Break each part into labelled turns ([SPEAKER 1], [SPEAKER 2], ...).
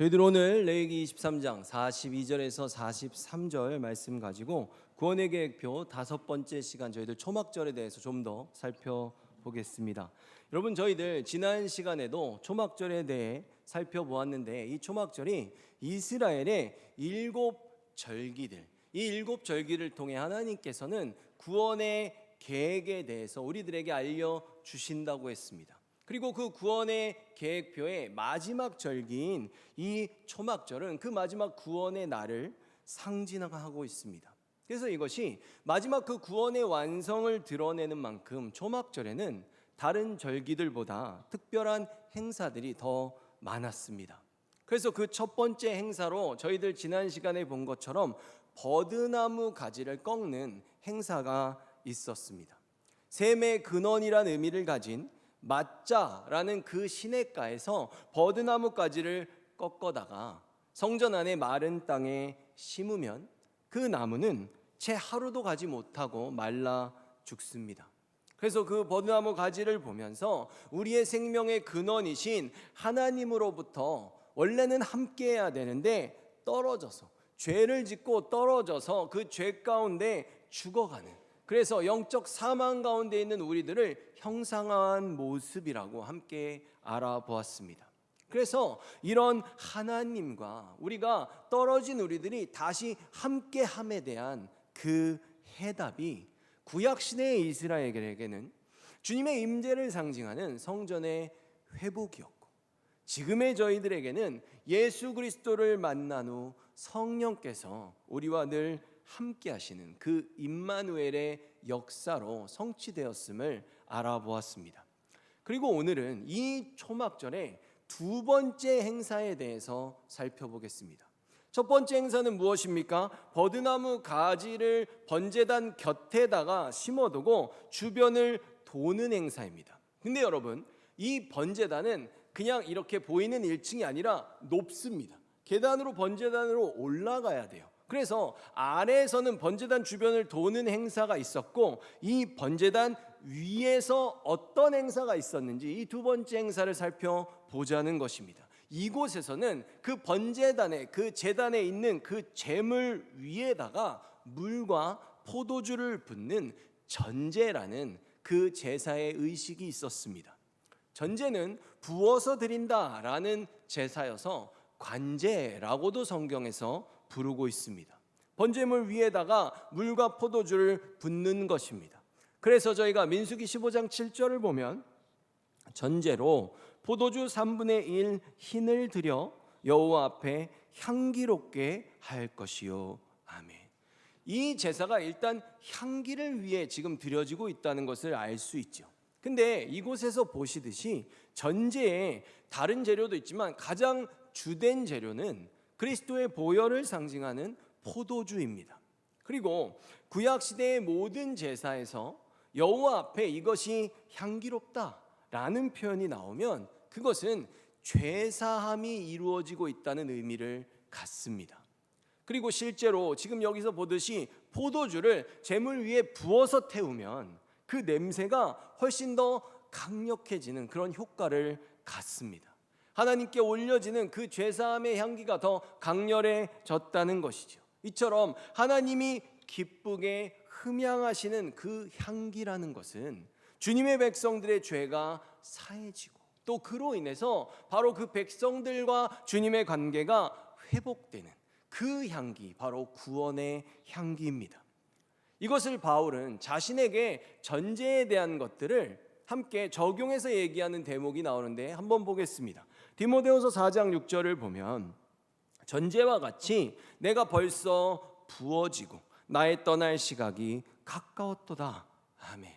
[SPEAKER 1] 저희들 오늘 레위기 23장 42절에서 43절 말씀 가지고 구원의 계획표 5번째 시간 저희들 초막절에 대해서 좀 더 살펴보겠습니다. 여러분, 저희들 지난 시간에도 초막절에 대해 살펴보았는데 이 초막절이 이스라엘의 7절기들, 이 7절기를 통해 하나님께서는 구원의 계획에 대해서 우리들에게 알려주신다고 했습니다. 그리고 그 구원의 계획표의 마지막 절기인 이 초막절은 그 마지막 구원의 날을 상징하고 있습니다. 그래서 이것이 마지막 그 구원의 완성을 드러내는 만큼 초막절에는 다른 절기들보다 특별한 행사들이 더 많았습니다. 그래서 그 첫 번째 행사로 저희들 지난 시간에 본 것처럼 버드나무 가지를 꺾는 행사가 있었습니다. 셈의 근원이란 의미를 가진 맞자라는 그 시냇가에서 버드나무 가지를 꺾어다가 성전 안의 마른 땅에 심으면 그 나무는 채 하루도 가지 못하고 말라 죽습니다. 그래서 그 버드나무 가지를 보면서 우리의 생명의 근원이신 하나님으로부터 원래는 함께해야 되는데 떨어져서 죄를 짓고 떨어져서 그 죄 가운데 죽어가는, 그래서 영적 사망 가운데 있는 우리들을 형상화한 모습이라고 함께 알아보았습니다. 그래서 이런 하나님과 우리가 떨어진 우리들이 다시 함께함에 대한 그 해답이 구약시대의 이스라엘에게는 주님의 임재를 상징하는 성전의 회복이었고, 지금의 저희들에게는 예수 그리스도를 만난 후 성령께서 우리와 늘 함께 하시는 그 임마누엘의 역사로 성취되었음을 알아보았습니다. 그리고 오늘은 이 초막절의 두 번째 행사에 대해서 살펴보겠습니다. 첫 번째 행사는 무엇입니까? 버드나무 가지를 번제단 곁에다가 심어두고 주변을 도는 행사입니다. 근데 여러분, 이 번제단은 그냥 이렇게 보이는 1층이 아니라 높습니다. 계단으로 번제단으로 올라가야 돼요. 그래서 아래에서는 번제단 주변을 도는 행사가 있었고, 이 번제단 위에서 어떤 행사가 있었는지 이 두 번째 행사를 살펴보자는 것입니다. 이곳에서는 그 번제단의 그 제단에 있는 그 제물 위에다가 물과 포도주를 붓는 전제라는 그 제사의 의식이 있었습니다. 전제는 부어서 드린다라는 제사여서 관제라고도 성경에서 부르고 있습니다. 번제물 위에다가 물과 포도주를 붓는 것입니다. 그래서 저희가 민수기 15장 7절을 보면 전제로 포도주 3분의 1 흰을 드려 여호와 앞에 향기롭게 할 것이요. 아멘. 이 제사가 일단 향기를 위해 지금 드려지고 있다는 것을 알 수 있죠. 근데 이곳에서 보시듯이 전제에 다른 재료도 있지만 가장 주된 재료는 그리스도의 보혈을 상징하는 포도주입니다. 그리고 구약시대의 모든 제사에서 여호와 앞에 이것이 향기롭다라는 표현이 나오면 그것은 죄사함이 이루어지고 있다는 의미를 갖습니다. 그리고 실제로 지금 여기서 보듯이 포도주를 제물 위에 부어서 태우면 그 냄새가 훨씬 더 강력해지는 그런 효과를 갖습니다. 하나님께 올려지는 그 죄사함의 향기가 더 강렬해졌다는 것이죠. 이처럼 하나님이 기쁘게 흠양하시는 그 향기라는 것은 주님의 백성들의 죄가 사해지고, 또 그로 인해서 바로 그 백성들과 주님의 관계가 회복되는 그 향기, 바로 구원의 향기입니다. 이것을 바울은 자신에게 전제에 대한 것들을 함께 적용해서 얘기하는 대목이 나오는데 한번 보겠습니다. 디모데후서 4장 6절을 보면 전제와 같이 내가 벌써 부어지고 나의 떠날 시각이 가까웠도다. 아멘.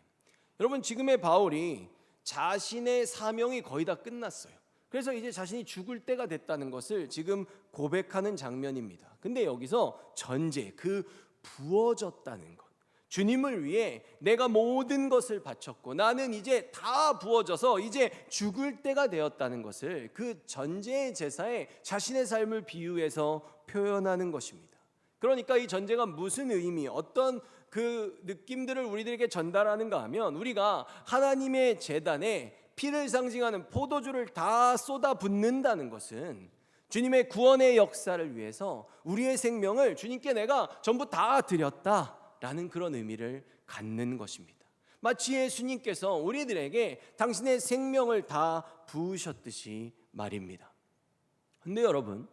[SPEAKER 1] 여러분, 지금의 바울이 자신의 사명이 거의 다 끝났어요. 그래서 이제 자신이 죽을 때가 됐다는 것을 지금 고백하는 장면입니다. 근데 여기서 전제, 그 부어졌다는 것, 주님을 위해 내가 모든 것을 바쳤고 나는 이제 다 부어져서 이제 죽을 때가 되었다는 것을 그 전제의 제사에 자신의 삶을 비유해서 표현하는 것입니다. 그러니까 이 전제가 무슨 의미, 어떤 그 느낌들을 우리들에게 전달하는가 하면, 우리가 하나님의 제단에 피를 상징하는 포도주를 다 쏟아 붓는다는 것은 주님의 구원의 역사를 위해서 우리의 생명을 주님께 내가 전부 다 드렸다라는 그런 의미를 갖는 것입니다. 마치 예수님께서 우리들에게 당신의 생명을 다 부으셨듯이 말입니다. 근데 여러분,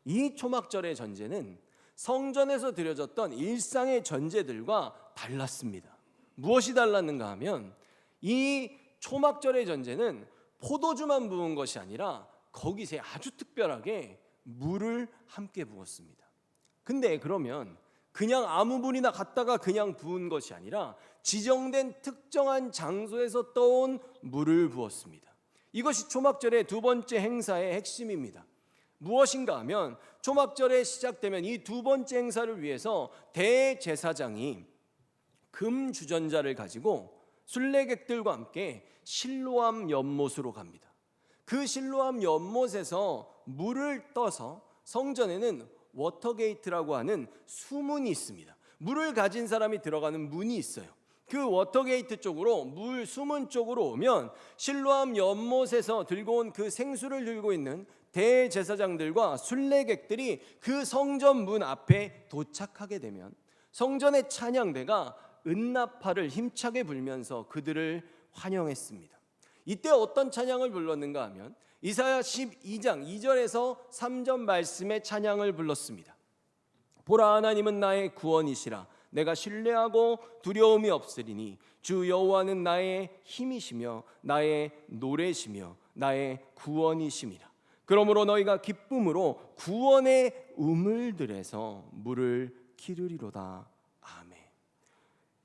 [SPEAKER 1] 이 초막절의 전제는 성전에서 드려졌던 일상의 전제들과 달랐습니다. 무엇이 달랐는가 하면 이 초막절의 전제는 포도주만 부은 것이 아니라 거기서 아주 특별하게 물을 함께 부었습니다. 근데 그러면 그냥 아무 물이나 갖다가 그냥 부은 것이 아니라 지정된 특정한 장소에서 떠온 물을 부었습니다. 이것이 초막절의 두 번째 행사의 핵심입니다. 무엇인가 하면 초막절에 시작되면 이 두 번째 행사를 위해서 대제사장이 금 주전자를 가지고 순례객들과 함께 실로암 연못으로 갑니다. 그 실로암 연못에서 물을 떠서 성전에는 워터게이트라고 하는 수문이 있습니다. 물을 가진 사람이 들어가는 문이 있어요. 그 워터게이트 쪽으로 수문 쪽으로 오면 실로암 연못에서 들고 온 그 생수를 들고 있는 대제사장들과 순례객들이 그 성전 문 앞에 도착하게 되면 성전의 찬양대가 은나팔을 힘차게 불면서 그들을 환영했습니다. 이때 어떤 찬양을 불렀는가 하면 이사야 12장 2절에서 3절 말씀의 찬양을 불렀습니다. 보라, 하나님은 나의 구원이시라. 내가 신뢰하고 두려움이 없으리니 주 여호와는 나의 힘이시며 나의 노래시며 나의 구원이심이라. 그러므로 너희가 기쁨으로 구원의 우물들에서 물을 기르리로다. 아멘.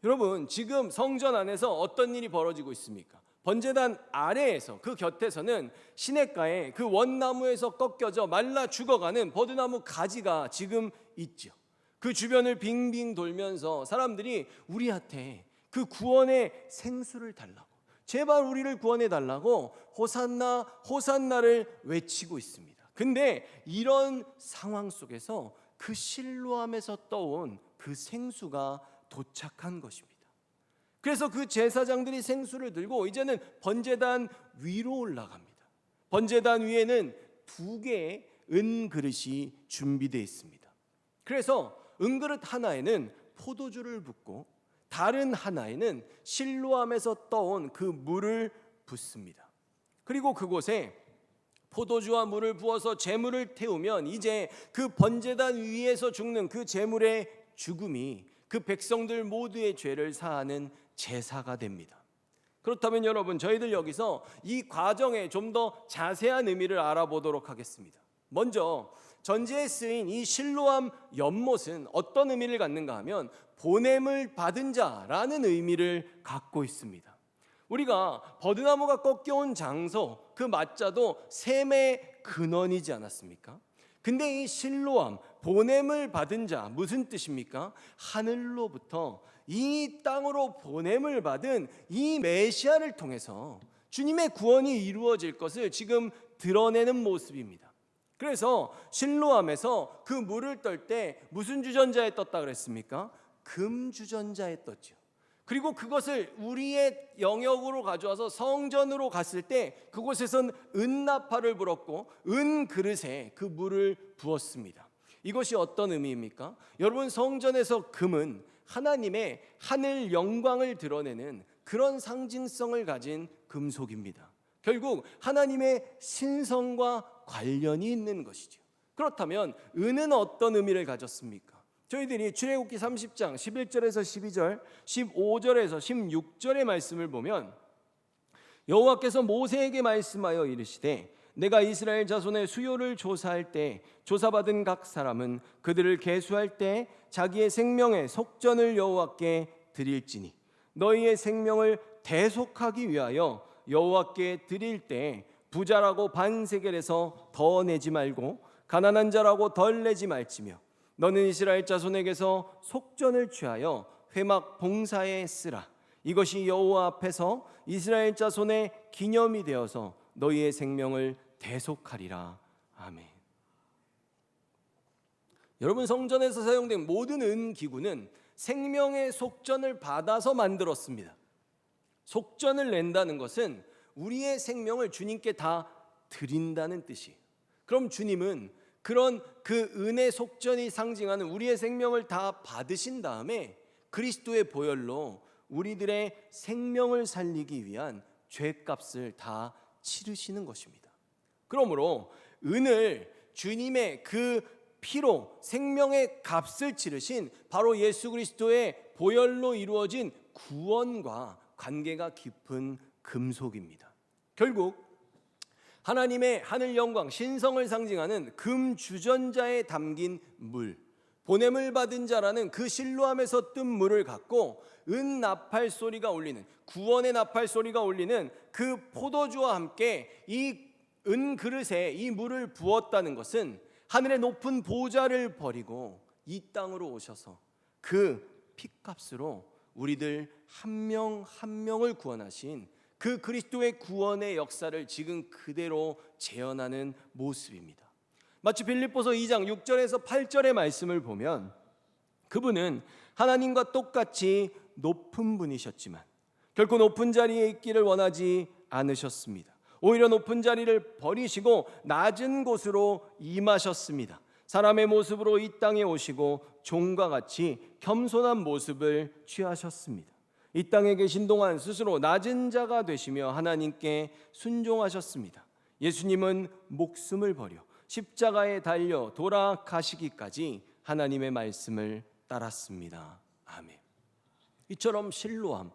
[SPEAKER 1] 여러분, 지금 성전 안에서 어떤 일이 벌어지고 있습니까? 번제단 아래에서 그 곁에서는 시냇가에 그 원나무에서 꺾여져 말라 죽어가는 버드나무 가지가 지금 있죠. 그 주변을 빙빙 돌면서 사람들이 우리한테 그 구원의 생수를 달라고, 제발 우리를 구원해 달라고 호산나 호산나를 외치고 있습니다. 근데 이런 상황 속에서 그 실로암에서 떠온 그 생수가 도착한 것입니다. 그래서 그 제사장들이 생수를 들고 이제는 번제단 위로 올라갑니다. 번제단 위에는 2개의 은그릇이 준비되어 있습니다. 그래서 은그릇 하나에는 포도주를 붓고 다른 하나에는 실로암에서 떠온 그 물을 붓습니다. 그리고 그곳에 포도주와 물을 부어서 제물을 태우면 이제 그 번제단 위에서 죽는 그 제물의 죽음이 그 백성들 모두의 죄를 사하는 제사가 됩니다. 그렇다면 여러분, 저희들 여기서 이 과정에 좀 더 자세한 의미를 알아보도록 하겠습니다. 먼저 전제에 쓰인 이 실로암 연못은 어떤 의미를 갖는가 하면 보냄을 받은 자라는 의미를 갖고 있습니다. 우리가 버드나무가 꺾여온 장소, 그 맞자도 샘의 근원이지 않았습니까? 근데 이 실로암, 보냄을 받은 자, 무슨 뜻입니까? 하늘로부터 이 땅으로 보냄을 받은 이 메시아를 통해서 주님의 구원이 이루어질 것을 지금 드러내는 모습입니다. 그래서 실로암에서 그 물을 떨 때 무슨 주전자에 떴다 그랬습니까? 금 주전자에 떴죠. 그리고 그것을 우리의 영역으로 가져와서 성전으로 갔을 때 그곳에선 은나팔을 불었고 은 그릇에 그 물을 부었습니다. 이것이 어떤 의미입니까? 여러분, 성전에서 금은 하나님의 하늘 영광을 드러내는 그런 상징성을 가진 금속입니다. 결국 하나님의 신성과 관련이 있는 것이죠. 그렇다면 은은 어떤 의미를 가졌습니까? 저희들이 출애굽기 30장 11절에서 12절, 15절에서 16절의 말씀을 보면 여호와께서 모세에게 말씀하여 이르시되 내가 이스라엘 자손의 수요를 조사할 때 조사받은 각 사람은 그들을 계수할 때 자기의 생명의 속전을 여호와께 드릴지니 너희의 생명을 대속하기 위하여 여호와께 드릴 때 부자라고 반세겔에서 더 내지 말고 가난한 자라고 덜 내지 말지며 너는 이스라엘 자손에게서 속전을 취하여 회막 봉사에 쓰라. 이것이 여호와 앞에서 이스라엘 자손의 기념이 되어서 너희의 생명을 대속하리라. 아멘. 여러분, 성전에서 사용된 모든 은기구는 생명의 속전을 받아서 만들었습니다. 속전을 낸다는 것은 우리의 생명을 주님께 다 드린다는 뜻이에요. 그럼 주님은 그런 그 은혜 속전이 상징하는 우리의 생명을 다 받으신 다음에 그리스도의 보혈로 우리들의 생명을 살리기 위한 죄값을 다 치르시는 것입니다. 그러므로 은을 주님의 그 피로 생명의 값을 치르신 바로 예수 그리스도의 보혈로 이루어진 구원과 관계가 깊은 금속입니다. 결국 하나님의 하늘 영광 신성을 상징하는 금 주전자에 담긴 물, 보냄을 받은 자라는 그 실로암에서 뜬 물을 갖고 은 나팔 소리가 울리는, 구원의 나팔 소리가 울리는 그 포도주와 함께 이 은 그릇에 이 물을 부었다는 것은 하늘의 높은 보좌를 버리고 이 땅으로 오셔서 그 피값으로 우리들 한 명 한 명을 구원하신 그 그리스도의 구원의 역사를 지금 그대로 재현하는 모습입니다. 마치 빌립보서 2장 6절에서 8절의 말씀을 보면 그분은 하나님과 똑같이 높은 분이셨지만 결코 높은 자리에 있기를 원하지 않으셨습니다. 오히려 높은 자리를 버리시고 낮은 곳으로 임하셨습니다. 사람의 모습으로 이 땅에 오시고 종과 같이 겸손한 모습을 취하셨습니다. 이 땅에 계신 동안 스스로 낮은 자가 되시며 하나님께 순종하셨습니다. 예수님은 목숨을 버려 십자가에 달려 돌아가시기까지 하나님의 말씀을 따랐습니다. 아멘. 이처럼 실로암,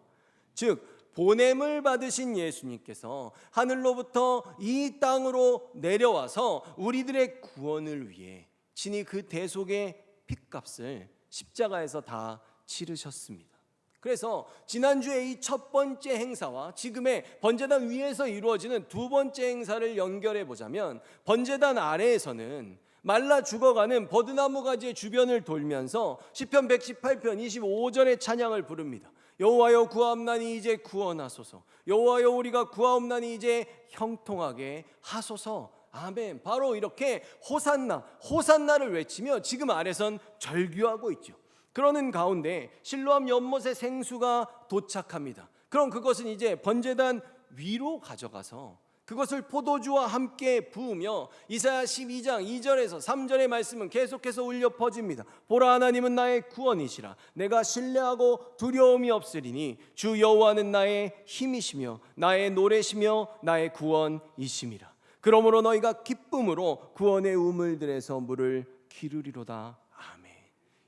[SPEAKER 1] 즉 보냄을 받으신 예수님께서 하늘로부터 이 땅으로 내려와서 우리들의 구원을 위해 친히 그 대속의 핏값을 십자가에서 다 치르셨습니다. 그래서 지난주에 이 첫 번째 행사와 지금의 번제단 위에서 이루어지는 두 번째 행사를 연결해 보자면 번제단 아래에서는 말라 죽어가는 버드나무 가지의 주변을 돌면서 시편 118편 25절의 찬양을 부릅니다. 여호와여 구하옵나니 이제 구원하소서. 여호와여 우리가 구하옵나니 이제 형통하게 하소서. 아멘. 바로 이렇게 호산나, 호산나를 외치며 지금 아래선 절규하고 있죠. 그러는 가운데 실로암 연못의 생수가 도착합니다. 그럼 그것은 이제 번제단 위로 가져가서 그것을 포도주와 함께 부으며 이사야 12장 2절에서 3절의 말씀은 계속해서 울려 퍼집니다. 보라 하나님은 나의 구원이시라. 내가 신뢰하고 두려움이 없으리니 주 여호와는 나의 힘이시며 나의 노래시며 나의 구원이심이라. 그러므로 너희가 기쁨으로 구원의 우물들에서 물을 기르리로다. 아멘.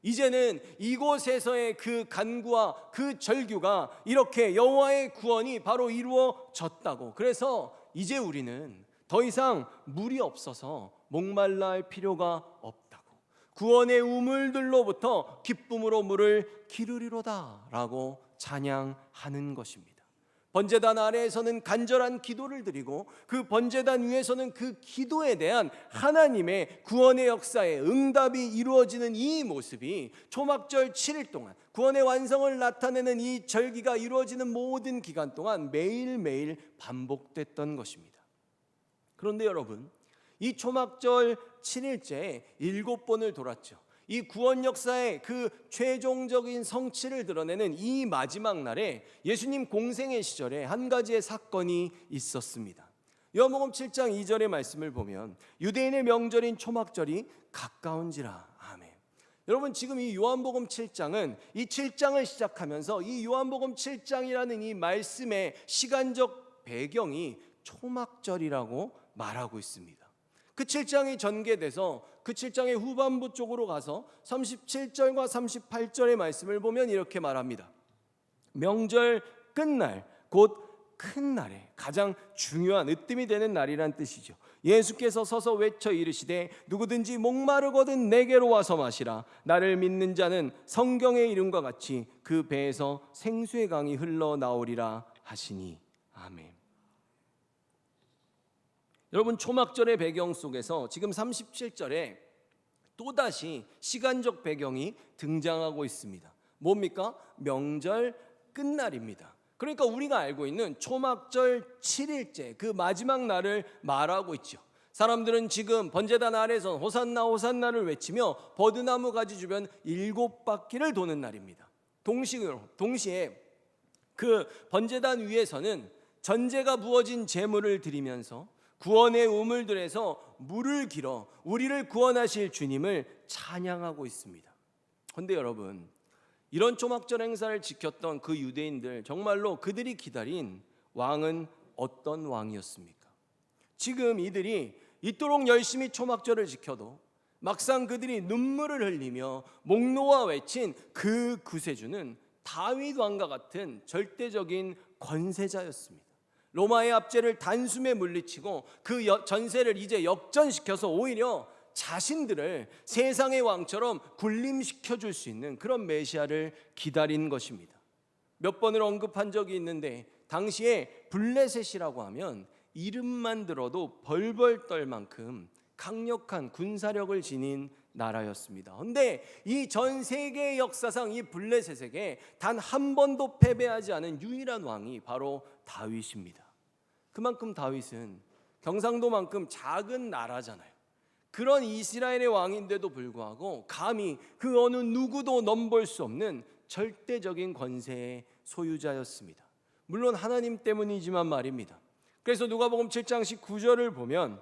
[SPEAKER 1] 이제는 이곳에서의 그 간구와 그 절규가 이렇게 여호와의 구원이 바로 이루어졌다고. 그래서 이제 우리는 더 이상 물이 없어서 목말라 할 필요가 없다고. 구원의 우물들로부터 기쁨으로 물을 기르리로다 라고 찬양하는 것입니다. 번제단 아래에서는 간절한 기도를 드리고 그 번제단 위에서는 그 기도에 대한 하나님의 구원의 역사에 응답이 이루어지는 이 모습이 초막절 7일 동안 구원의 완성을 나타내는 이 절기가 이루어지는 모든 기간 동안 매일매일 반복됐던 것입니다. 그런데 여러분, 이 초막절 7일째에 7번을 돌았죠. 이 구원 역사의 그 최종적인 성취를 드러내는 이 마지막 날에 예수님 공생의 시절에 한 가지의 사건이 있었습니다. 요한복음 7장 2절의 말씀을 보면 유대인의 명절인 초막절이 가까운지라. 아멘. 여러분, 지금 이 요한복음 7장은 이 7장을 시작하면서 이 요한복음 7장이라는 이 말씀의 시간적 배경이 초막절이라고 말하고 있습니다. 그 7장이 전개돼서 그 7장의 후반부 쪽으로 가서 37절과 38절의 말씀을 보면 이렇게 말합니다. 명절 끝날, 곧 큰 날에 가장 중요한 으뜸이 되는 날이란 뜻이죠. 예수께서 서서 외쳐 이르시되 누구든지 목마르거든 내게로 와서 마시라. 나를 믿는 자는 성경의 이름과 같이 그 배에서 생수의 강이 흘러나오리라 하시니. 아멘. 여러분, 초막절의 배경 속에서 지금 37절에 또다시 시간적 배경이 등장하고 있습니다. 뭡니까? 명절 끝날입니다. 그러니까 우리가 알고 있는 초막절 7일째 그 마지막 날을 말하고 있죠. 사람들은 지금 번제단 아래에서 호산나 호산나를 외치며 버드나무 가지 주변 7바퀴를 도는 날입니다. 동시에 그 번제단 위에서는 전제가 부어진 제물을 드리면서 구원의 우물들에서 물을 길어 우리를 구원하실 주님을 찬양하고 있습니다. 그런데 여러분, 이런 초막절 행사를 지켰던 그 유대인들, 정말로 그들이 기다린 왕은 어떤 왕이었습니까? 지금 이들이 이토록 열심히 초막절을 지켜도 막상 그들이 눈물을 흘리며 목 놓아 외친 그 구세주는 다윗 왕과 같은 절대적인 권세자였습니다. 로마의 압제를 단숨에 물리치고 그 전세를 이제 역전시켜서 오히려 자신들을 세상의 왕처럼 군림시켜 줄 수 있는 그런 메시아를 기다린 것입니다. 몇 번을 언급한 적이 있는데, 당시에 블레셋이라고 하면 이름만 들어도 벌벌 떨 만큼 강력한 군사력을 지닌 나라였습니다. 그런데 이 전 세계 역사상 이 블레셋에게 단 한 번도 패배하지 않은 유일한 왕이 바로 다윗입니다. 그만큼 다윗은 경상도만큼 작은 나라잖아요. 그런 이스라엘의 왕인데도 불구하고 감히 그 어느 누구도 넘볼 수 없는 절대적인 권세의 소유자였습니다. 물론 하나님 때문이지만 말입니다. 그래서 누가복음 7장 19절을 보면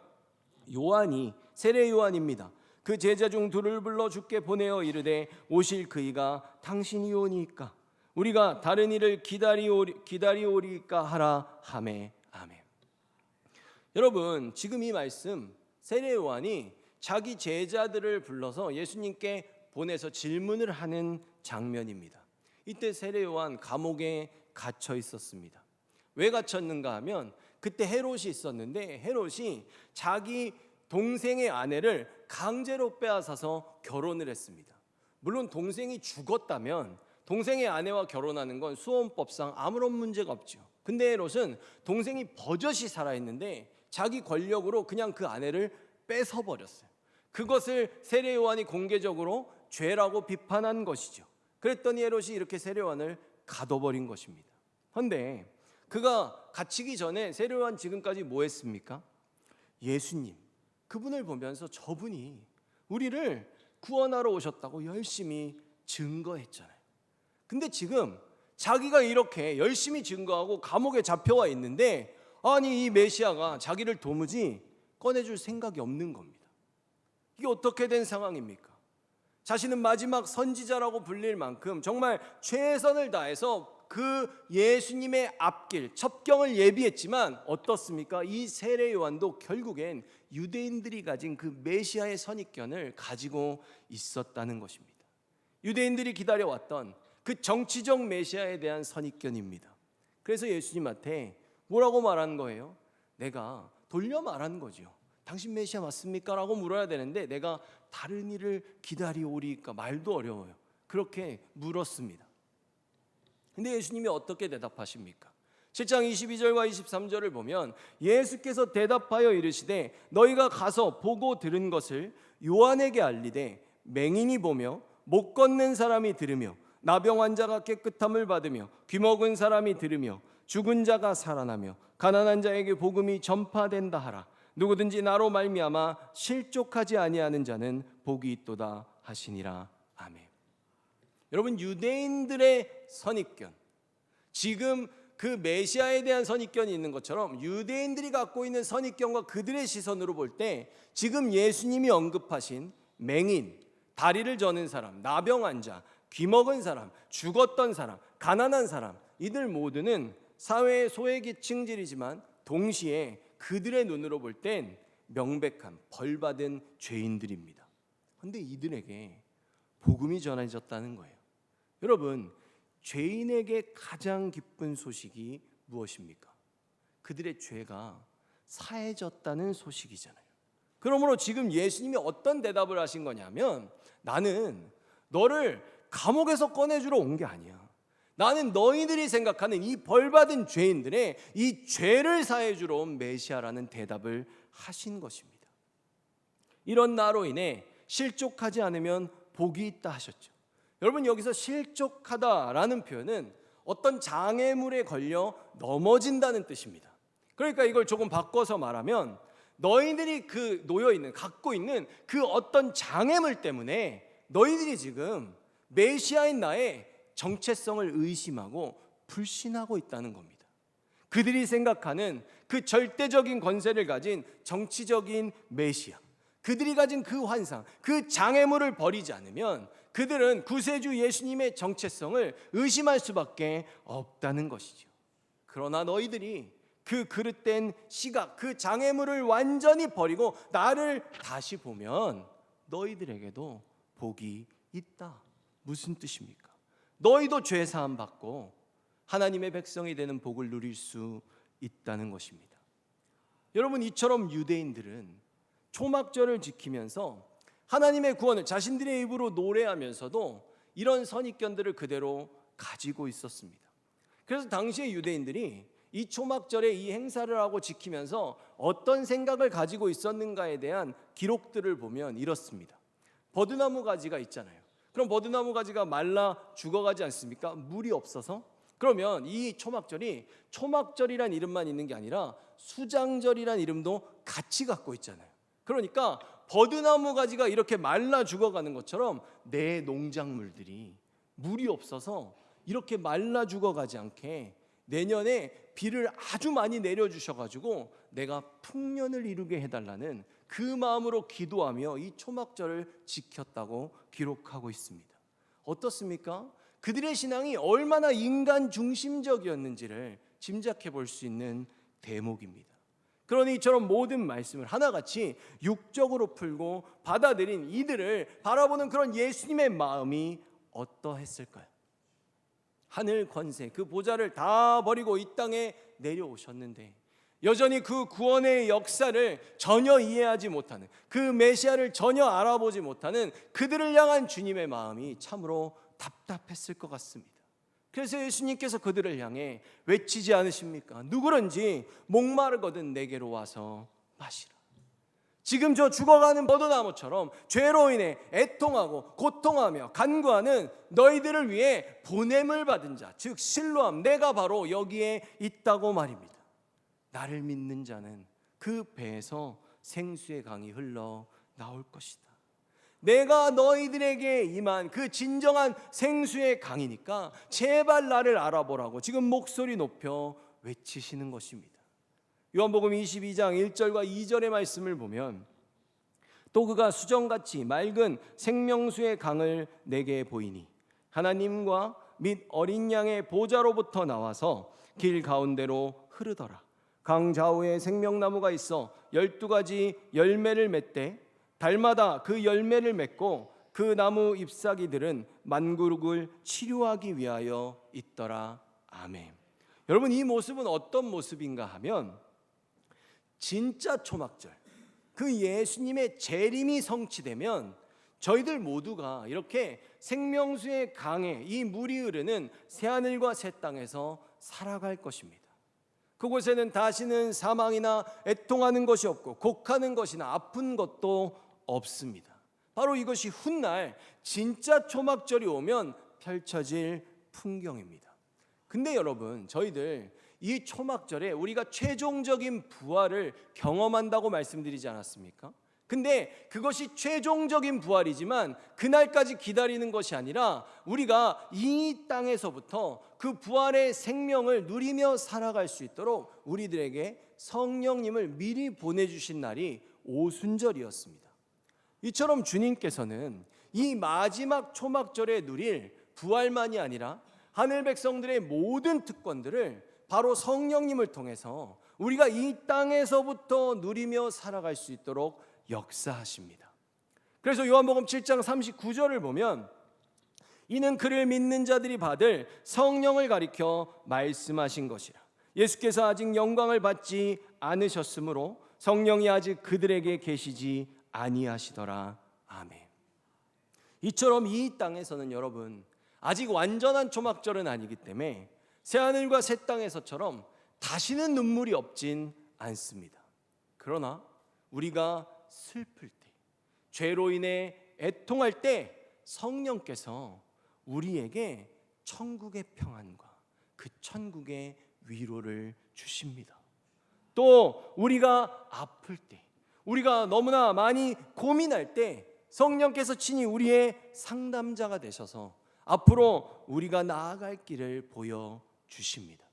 [SPEAKER 1] 요한이, 세례 요한입니다. 그 제자 중 둘을 불러 주께 보내어 이르되 오실 그이가 당신이오니까 우리가 다른 이를 기다리오리까 하라 하매. 아멘. 여러분, 지금 이 말씀, 세례 요한이 자기 제자들을 불러서 예수님께 보내서 질문을 하는 장면입니다. 이때 세례 요한 감옥에 갇혀 있었습니다. 왜 갇혔는가 하면 그때 헤롯이 있었는데, 헤롯이 자기 동생의 아내를 강제로 빼앗아서 결혼을 했습니다. 물론 동생이 죽었다면 동생의 아내와 결혼하는 건 수혼법상 아무런 문제가 없죠. 근데 헤롯은 동생이 버젓이 살아있는데 자기 권력으로 그냥 그 아내를 뺏어버렸어요. 그것을 세례 요한이 공개적으로 죄라고 비판한 것이죠. 그랬더니 헤롯이 이렇게 세례 요한을 가둬버린 것입니다. 그런데 그가 갇히기 전에 세례 요한 지금까지 뭐 했습니까? 예수님, 그분을 보면서 저분이 우리를 구원하러 오셨다고 열심히 증거했잖아요. 근데 지금 자기가 이렇게 열심히 증거하고 감옥에 잡혀와 있는데, 아니 이 메시아가 자기를 도무지 꺼내줄 생각이 없는 겁니다. 이게 어떻게 된 상황입니까? 자신은 마지막 선지자라고 불릴 만큼 정말 최선을 다해서 그 예수님의 앞길, 첩경을 예비했지만 어떻습니까? 이 세례 요한도 결국엔 유대인들이 가진 그 메시아의 선입견을 가지고 있었다는 것입니다. 유대인들이 기다려왔던 그 정치적 메시아에 대한 선입견입니다. 그래서 예수님한테 뭐라고 말한 거예요? 내가 돌려 말한 거죠. 당신 메시아 맞습니까? 라고 물어야 되는데 내가 다른 이를 기다리오리까, 말도 어려워요. 그렇게 물었습니다. 근데 예수님이 어떻게 대답하십니까? 7장 22절과 23절을 보면 예수께서 대답하여 이르시되 너희가 가서 보고 들은 것을 요한에게 알리되 맹인이 보며 못 걷는 사람이 들으며 나병 환자가 깨끗함을 받으며 귀먹은 사람이 들으며 죽은 자가 살아나며 가난한 자에게 복음이 전파된다 하라. 누구든지 나로 말미암아 실족하지 아니하는 자는 복이 있도다 하시니라. 아멘. 여러분, 유대인들의 선입견, 지금 그 메시아에 대한 선입견이 있는 것처럼 유대인들이 갖고 있는 선입견과 그들의 시선으로 볼 때 지금 예수님이 언급하신 맹인, 다리를 저는 사람, 나병 환자, 귀먹은 사람, 죽었던 사람, 가난한 사람, 이들 모두는 사회의 소외계층들이지만 동시에 그들의 눈으로 볼 땐 명백한 벌받은 죄인들입니다. 그런데 이들에게 복음이 전해졌다는 거예요. 여러분, 죄인에게 가장 기쁜 소식이 무엇입니까? 그들의 죄가 사해졌다는 소식이잖아요. 그러므로 지금 예수님이 어떤 대답을 하신 거냐면, 나는 너를 감옥에서 꺼내주러 온 게 아니야. 나는 너희들이 생각하는 이 벌받은 죄인들의 이 죄를 사해주러 온 메시아라는 대답을 하신 것입니다. 이런 나로 인해 실족하지 않으면 복이 있다 하셨죠. 여러분, 여기서 실족하다라는 표현은 어떤 장애물에 걸려 넘어진다는 뜻입니다. 그러니까 이걸 조금 바꿔서 말하면 너희들이 그 놓여있는, 갖고 있는 그 어떤 장애물 때문에 너희들이 지금 메시아인 나의 정체성을 의심하고 불신하고 있다는 겁니다. 그들이 생각하는 그 절대적인 권세를 가진 정치적인 메시아, 그들이 가진 그 환상, 그 장애물을 버리지 않으면 그들은 구세주 예수님의 정체성을 의심할 수밖에 없다는 것이죠. 그러나 너희들이 그 그릇된 시각, 그 장애물을 완전히 버리고 나를 다시 보면 너희들에게도 복이 있다. 무슨 뜻입니까? 너희도 죄 사함 받고 하나님의 백성이 되는 복을 누릴 수 있다는 것입니다. 여러분, 이처럼 유대인들은 초막절을 지키면서 하나님의 구원을 자신들의 입으로 노래하면서도 이런 선입견들을 그대로 가지고 있었습니다. 그래서 당시의 유대인들이 이 초막절에 이 행사를 하고 지키면서 어떤 생각을 가지고 있었는가에 대한 기록들을 보면 이렇습니다. 버드나무 가지가 있잖아요. 그럼 버드나무 가지가 말라 죽어가지 않습니까? 물이 없어서. 그러면 이 초막절이 초막절이란 이름만 있는 게 아니라 수장절이란 이름도 같이 갖고 있잖아요. 그러니까 버드나무 가지가 이렇게 말라 죽어가는 것처럼 내 농작물들이 물이 없어서 이렇게 말라 죽어가지 않게 내년에 비를 아주 많이 내려주셔가지고 내가 풍년을 이루게 해달라는 그 마음으로 기도하며 이 초막절을 지켰다고 기록하고 있습니다. 어떻습니까? 그들의 신앙이 얼마나 인간 중심적이었는지를 짐작해 볼 수 있는 대목입니다. 그러니 이처럼 모든 말씀을 하나같이 육적으로 풀고 받아들인 이들을 바라보는 그런 예수님의 마음이 어떠했을까요? 하늘 권세, 그 보좌를 다 버리고 이 땅에 내려오셨는데 여전히 그 구원의 역사를 전혀 이해하지 못하는, 그 메시아를 전혀 알아보지 못하는 그들을 향한 주님의 마음이 참으로 답답했을 것 같습니다. 그래서 예수님께서 그들을 향해 외치지 않으십니까? 누구든지 목마르거든 내게로 와서 마시라. 지금 저 죽어가는 버드나무처럼 죄로 인해 애통하고 고통하며 간구하는 너희들을 위해 보냄을 받은 자, 즉 실로암, 내가 바로 여기에 있다고 말입니다. 나를 믿는 자는 그 배에서 생수의 강이 흘러 나올 것이다. 내가 너희들에게 임한 그 진정한 생수의 강이니까 제발 나를 알아보라고 지금 목소리 높여 외치시는 것입니다. 요한복음 22장 1절과 2절의 말씀을 보면 또 그가 수정같이 맑은 생명수의 강을 내게 보이니 하나님과 및 어린 양의 보좌로부터 나와서 길 가운데로 흐르더라. 강 좌우에 생명나무가 있어 12가지 열매를 맺되 달마다 그 열매를 맺고 그 나무 잎사귀들은 만국을 치료하기 위하여 있더라. 아멘. 여러분, 이 모습은 어떤 모습인가 하면 진짜 초막절, 그 예수님의 재림이 성취되면 저희들 모두가 이렇게 생명수의 강에 이 물이 흐르는 새하늘과 새 땅에서 살아갈 것입니다. 그곳에는 다시는 사망이나 애통하는 것이 없고 곡하는 것이나 아픈 것도 없습니다. 바로 이것이 훗날 진짜 초막절이 오면 펼쳐질 풍경입니다. 근데 여러분, 저희들 이 초막절에 우리가 최종적인 부활을 경험한다고 말씀드리지 않았습니까? 근데 그것이 최종적인 부활이지만 그날까지 기다리는 것이 아니라 우리가 이 땅에서부터 그 부활의 생명을 누리며 살아갈 수 있도록 우리들에게 성령님을 미리 보내주신 날이 오순절이었습니다. 이처럼 주님께서는 이 마지막 초막절에 누릴 부활만이 아니라 하늘 백성들의 모든 특권들을 바로 성령님을 통해서 우리가 이 땅에서부터 누리며 살아갈 수 있도록 역사하십니다. 그래서 요한복음 7장 39절을 보면 이는 그를 믿는 자들이 받을 성령을 가리켜 말씀하신 것이라. 예수께서 아직 영광을 받지 않으셨으므로 성령이 아직 그들에게 계시지 아니하시더라. 아멘. 이처럼 이 땅에서는 여러분 아직 완전한 초막절은 아니기 때문에 새하늘과 새 땅에서처럼 다시는 눈물이 없진 않습니다. 그러나 우리가 슬플 때, 죄로 인해 애통할 때 성령께서 우리에게 천국의 평안과 그 천국의 위로를 주십니다. 또 우리가 아플 때, 우리가 너무나 많이 고민할 때 성령께서 친히 우리의 상담자가 되셔서 앞으로 우리가 나아갈 길을 보여주십니다.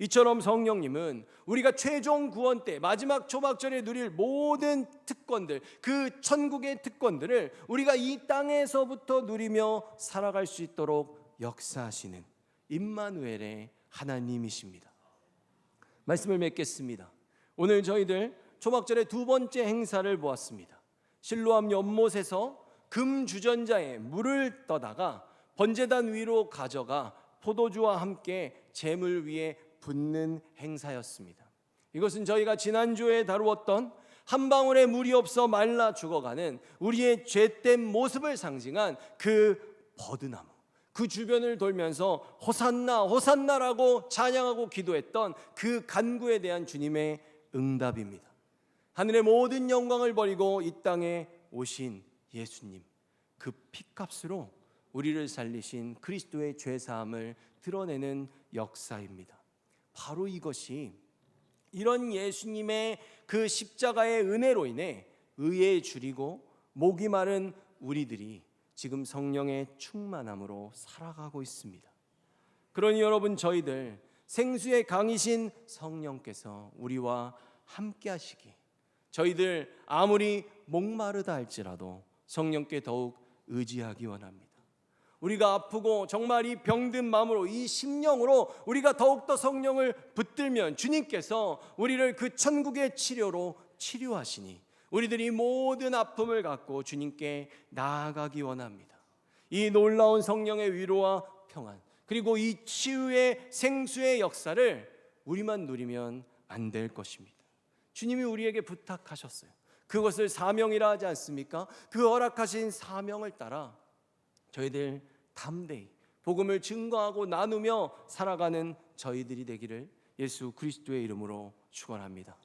[SPEAKER 1] 이처럼 성령님은 우리가 최종 구원 때 마지막 초막절에 누릴 모든 특권들, 그 천국의 특권들을 우리가 이 땅에서부터 누리며 살아갈 수 있도록 역사하시는 임마누엘의 하나님이십니다. 말씀을 맺겠습니다. 오늘 저희들 초막절의 두 번째 행사를 보았습니다. 실로암 연못에서 금 주전자에 물을 떠다가 번제단 위로 가져가 포도주와 함께 제물 위에 붓는 행사였습니다. 이것은 저희가 지난주에 다루었던 한 방울의 물이 없어 말라 죽어가는 우리의 죄된 모습을 상징한 그 버드나무, 그 주변을 돌면서 호산나 호산나라고 찬양하고 기도했던 그 간구에 대한 주님의 응답입니다. 하늘의 모든 영광을 버리고 이 땅에 오신 예수님, 그 피값으로 우리를 살리신 그리스도의 죄사함을 드러내는 역사입니다. 바로 이것이 이런 예수님의 그 십자가의 은혜로 인해 의에 줄이고 목이 마른 우리들이 지금 성령의 충만함으로 살아가고 있습니다. 그러니 여러분, 저희들 생수의 강이신 성령께서 우리와 함께 하시기, 저희들 아무리 목마르다 할지라도 성령께 더욱 의지하기 원합니다. 우리가 아프고 정말 이 병든 마음으로, 이 심령으로 우리가 더욱더 성령을 붙들면 주님께서 우리를 그 천국의 치료로 치료하시니 우리들이 모든 아픔을 갖고 주님께 나아가기 원합니다. 이 놀라운 성령의 위로와 평안, 그리고 이 치유의 생수의 역사를 우리만 누리면 안 될 것입니다. 주님이 우리에게 부탁하셨어요. 그것을 사명이라 하지 않습니까? 그 허락하신 사명을 따라 저희들 담대히 복음을 증거하고 나누며 살아가는 저희들이 되기를 예수 그리스도의 이름으로 축원합니다.